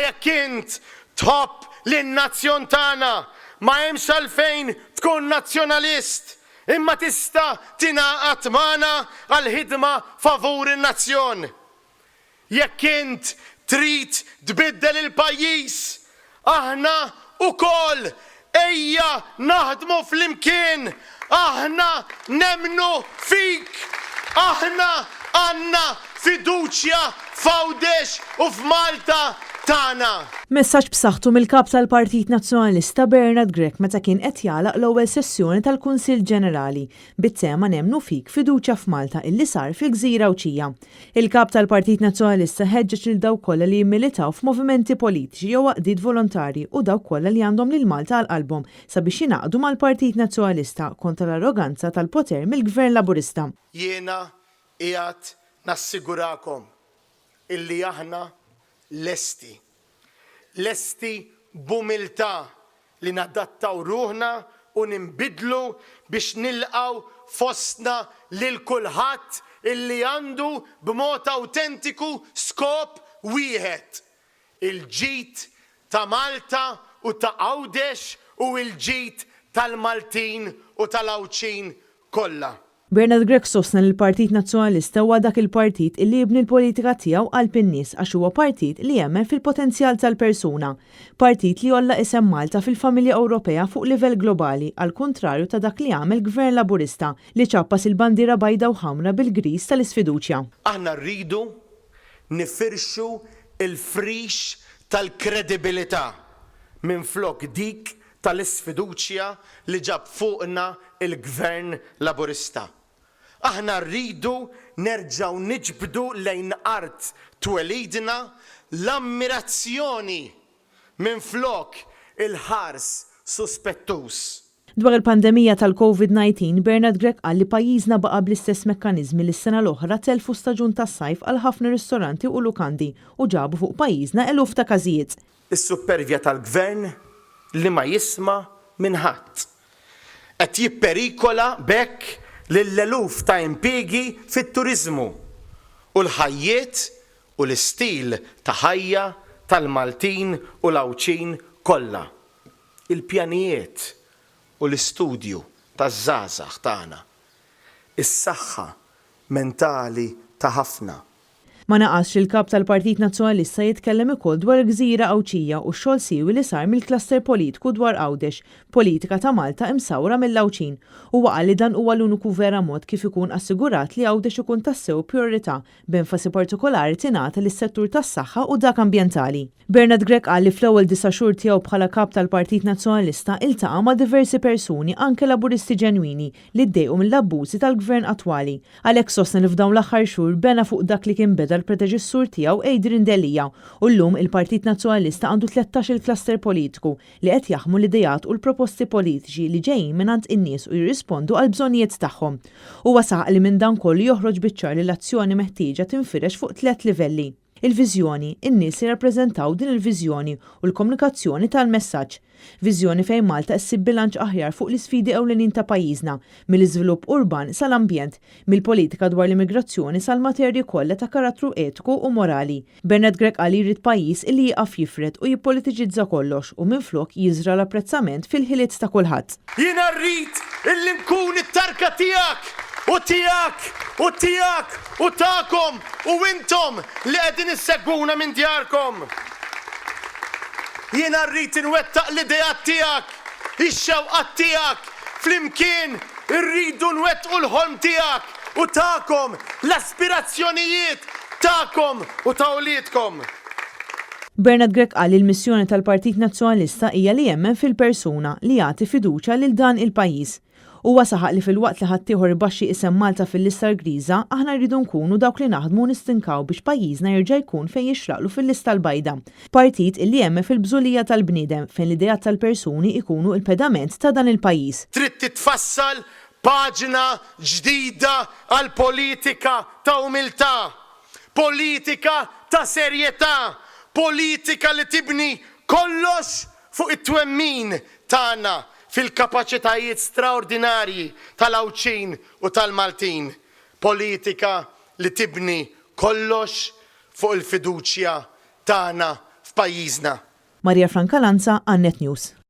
Jekk int tħobb lin-nazzjon tagħna ma hemmx għalfejn tkun nazzjonalist, imma tista' tingħaqad magħna għall-ħidma favur in-nazzjon. Jekk int trid tbiddel il-pajjiż, aħna wkoll ejja naħdmu flimkien, aħna nemmnu fik, aħna għandna fiduċja f'Għawdex u f'Malta tagħna. Messaġġ b'saħħtu mill-kap tal-Partit Nazzjonalista Bernard Grech meta kien qed jagħlaq l-ewwel sessjoni tal-Kunsill Ġenerali bit-tema Nemmnu fik fiduċja f'Malta illi sar fil-Gżira Awċija. Il-kap tal-Partit Nazzjonalista ħeġġeġ lil dawk kollha li jimmilitaw f'movimenti politiċi jew għaqdiet volontarji u dawk kollha li għandhom lil Malta għal qalbhom sabiex jingħaqdu mal-Partit Nazzjonalista kontra l-arroganza tal-poter mill-Gvern Laburista. Jiena qiegħed nassigurakom illi aħna lesti b'umiltà li nadattaw ruħna u nimbidlu biex nilqaw fostna lil kulħadd illi għandu b'mod awtentiku skop wieħed: il-ġid ta' Malta u ta' Għawdex u l-ġid tal-Maltin u tal-Awċin kollha. Bernard Grech sostna li l-Partit Nazzjonalista huwa dak il-partit illi jibni l-politika tiegħu qalb in-nies għax huwa partit li jemmen fil-potenzjal tal-persuna. Partit li jolla isem Malta fil-familja Ewropea fuq livell globali, għal kontrarju ta' dak li għamel Gvern Laburista li ċappas il-bandiera bajda u ħamra bil-gris tal-isfiduċja. Aħna rridu nifirxu il-frix tal-kredibilità minflok dik tal-isfiduċja li ġab fuqna il-Gvern Laburista. Aħna rridu nerġgħu niġbdu lejn art twelidna l-ammirazzjoni minflok il-ħars suspettuż. Dwar il-pandemija tal-COVID-19, Bernard Grech qal li pajjiżna baqa' bl-istess mekkaniżmi li s-sena l-oħra telfu staġun tas-sajf għal ħafna ristoranti u lukandi u ġabu fuq pajjiżna eluf ta' każijiet. Is-supervja tal-Gvern li ma jisma' minn ħadd qed jipperikola bekk lill-eluf ta' impjiegi fit-turiżmu u l-ħajjiet u l-istil ta' ħajja tal-Maltin u l-Awċin kollha. Il-pjanijiet u l-istudju taż-żgħażagħ tagħna, is-saħħa mentali ta' ħafna. Ma naqasx il-kap tal-Partit Nazzjonalista jitkellem ukoll dwar il-Gżira Awċija u x-xogħol siewi li sar mill-klaster politiku dwar Għawdex, politika ta' Malta imsawra mill-Awċin. Huwa qal li dan huwa l-uniku vera mod kif ikun assigurat li Għawdex ikun tassew priorità b'enfasi partikolari tingħata lis-settur tas-saħħa u dak ambjentali. Bernard Grech qal li fl-ewwel 9 xhur tiegħu bħala kap tal-Partit Nazzjonalista iltaqa' ma' diversi persuni anke laburisti ġenwini li ddejqu mill-abbużi tal-Gvern attwali. Għalhekk sostna li f'dawn l-aħħar xhur bena fuq dak li kien beda l-predeċessur tiegħu Adrian Delija u llum il-Partit Nazzjonalista għandu 13 il-klaster politiku li qed jaħdmu l-idejat u l-proposti politiċi li ġejjin mingħand in-nies u jirrispondu għal bżonnijiet tagħhom. Huwa saq li minn dan kollu joħroġ biċ-ċar li l-azzjoni meħtieġa tinfirex fuq 3 livelli. Il-viżjoni, in-nies li rappreżentaw din il-viżjoni u l-komunikazzjoni tal-messaġġ. Viżjoni fejn Malta ssib bilanċ aħjar fuq l-isfidi ewlenin ta' pajjiżna, mill-iżvilupp urban sal-ambjent, mill-politika dwar l-immigrazzjoni sal-materji kollha ta' karattru etiku u morali. Bernard Grech qal jrid pajjiż illi jieqaf jifred u jippolitiċizza kollox u minflok jiżra l-apprezzament fil-ħiliet ta' kulħadd. Jiena rrid illi nkun it-tarka tiegħek u tiegħek u tiegħek u tagħkom u intom li qegħdin issegwuna minn djarkom. Jiena rrid inwettaq l-idejat tiegħek, ix-xewqat tiegħek, flimkien irridu nwettqu l-ħolm tiegħek u tagħkom, l-aspirazzjonijiet tagħkom u ta' wliedkom. Bernard Grech qal li l-missjoni tal-Partit Nazzjonalista hija li jemmen fil-persuna li jagħti fiduċja lil dan il-pajjiż. Huwa saħaq li fil-waqt li ħaddieħor ibaxxi isem Malta fil-lista l-griża, aħna rridu nkunu dawk li naħdmu nistinkaw biex pajjiżna jerġa' jkun fejn jixraqlu fil-lista l-bajda. Partit illi jemmen fil-bżulija tal-bniedem fejn l-idejat tal-persuni ikunu il-pedament ta' dan il-pajjiż. Trid titfassal paġna ġdida għal politika ta' umiltà, politika ta' serjetà, politika li tibni kollox fuq it-twemmin tagħna fil-kapaċitajiet straordinarji tal-Awċin u tal-Maltin. Politika li tibni kollox fuq il-fiduċja tagħna f'pajjiżna. Marja Franca Lanza, Annet News.